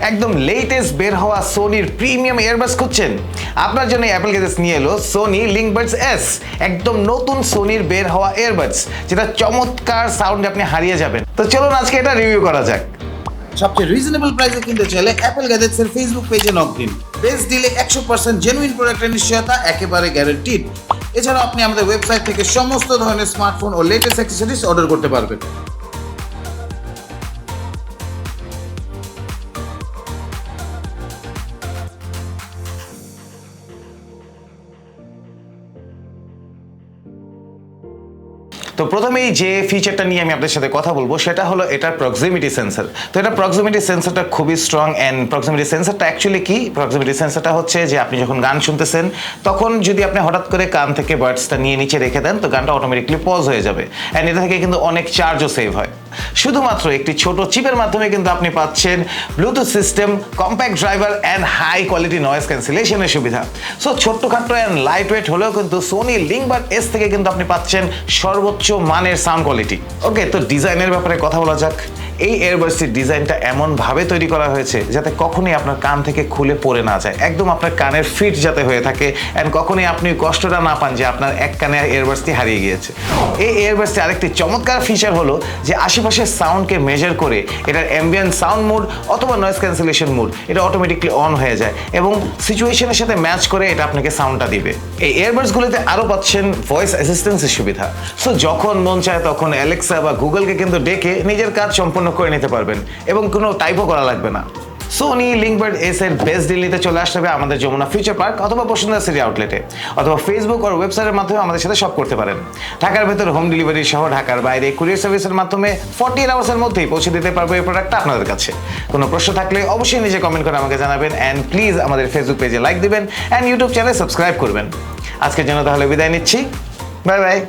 একদম লেটেস্ট বের হওয়া সোনির প্রিমিয়াম ইয়ারবাডস খুঁজছেন? আপনার জন্য অ্যাপল গ্যাজেটস নিয়ে এলো সোনি লিঙ্কবাডস এস, একদম নতুন সোনির বের হওয়া ইয়ারবাডস, যেটা চমৎকার সাউন্ডে আপনি হারিয়ে যাবেন। তো চলুন আজকে এটা রিভিউ করা যাক। সবচেয়ে রিজনেবল প্রাইসে কিনতে চাইলে অ্যাপল গ্যাজেটস এর ফেসবুক পেজে নক দিন। বেস্ট ডিলে 100% জেনুইন প্রোডাক্টের নিশ্চয়তা, একেবারে গ্যারান্টিড। এছাড়াও আপনি আমাদের ওয়েবসাইট থেকে সমস্ত ধরনের স্মার্টফোন ও লেটেস্ট অ্যাক্সেসরিজ অর্ডার করতে পারবেন। তো প্রথমেই যে ফিচারটা নিয়ে আমি আপনাদের সাথে কথা বলবো সেটা হলো এটার প্রক্সিমিটি সেন্সর। তো এটা প্রক্সিমিটি সেন্সরটা খুবই স্ট্রং। অ্যান্ড প্রক্সিমিটি সেন্সরটা অ্যাকচুয়ালি কি? প্রক্সিমিটি সেন্সরটা হচ্ছে যে আপনি যখন গান শুনতেছেন তখন যদি আপনি হঠাৎ করে কান থেকে বাডসটা নিয়ে নিচে রেখে দেন তো গানটা অটোমেটিকলি পজ হয়ে যাবে। অ্যান্ড এটা থেকে কিন্তু অনেক চার্জও সেভ হয়। শুধুমাত্র একটি ছোট চিপের মাধ্যমে কিন্তু আপনি পাচ্ছেন bluetooth system, compact driver and high quality noise ক্যান্সেলেশনের সুবিধা। সো ছোট্টখাট্ট অ্যান্ড লাইট ওয়েট হলেও কিন্তু সোনি লিঙ্কবাড এস থেকে কিন্তু আপনি পাচ্ছেন সর্বোচ্চ মানের সাউন্ড কোয়ালিটি। ওকে, তো ডিজাইনের ব্যাপারে কথা বলা যাক। এই এয়ারবাডসটির ডিজাইনটা এমনভাবে তৈরি করা হয়েছে যাতে কখনোই আপনার কান থেকে খুলে পড়ে না যায়, একদম আপনার কানের ফিট যাতে হয়ে থাকে অ্যান্ড কখনোই আপনি কষ্টটা না পান যে আপনার এক কানে এয়ারবাডসটি হারিয়ে গিয়েছে। এই এয়ারবাডসটি আরেকটি চমৎকার ফিচার হলো যে আশেপাশের সাউন্ডকে মেজার করে এটার অ্যাম্বিয়েন্ট সাউন্ড মোড অথবা নয়েজ ক্যান্সেলেশন মোড এটা অটোমেটিকলি অন হয়ে যায় এবং সিচুয়েশনের সাথে ম্যাচ করে এটা আপনাকে সাউন্ডটা দিবে। এই এয়ারবাডসগুলোতে আরও পাচ্ছেন ভয়েস অ্যাসিস্ট্যান্সের সুবিধা। সো যখন মন চায় তখন অ্যালেক্সা বা গুগলকে কিন্তু ডেকে নিজের কাজ সম্পূর্ণ করে নিতে পারবেন এবং কোনো টাইপও করা লাগবে না। সোনি লিঙ্কবাড এস এর বেস্ট ডিল নিতে চলে আসতে হবে আমাদের যমুনা ফিউচার পার্ক অথবা বসুন্ধরা সিটি আউটলেটে, অথবা ফেসবুক আর ওয়েবসাইটের মাধ্যমে আমাদের সাথে শপ করতে পারেন। ঢাকার ভেতর হোম ডেলিভারি সহ ঢাকার বাইরে কুরিয়ার সার্ভিসের মাধ্যমে 48 আওয়ার্সের মধ্যেই পৌঁছে দিতে পারবো এই প্রোডাক্টটা আপনাদের কাছে। কোনো প্রশ্ন থাকলে অবশ্যই নিজে কমেন্ট করে আমাকে জানাবেন অ্যান্ড প্লিজ আমাদের ফেসবুক পেজে লাইক দিবেন অ্যান্ড ইউটিউব চ্যানেল সাবস্ক্রাইব করবেন। আজকের জন্য তাহলে বিদায় নিচ্ছি, বাই বাই।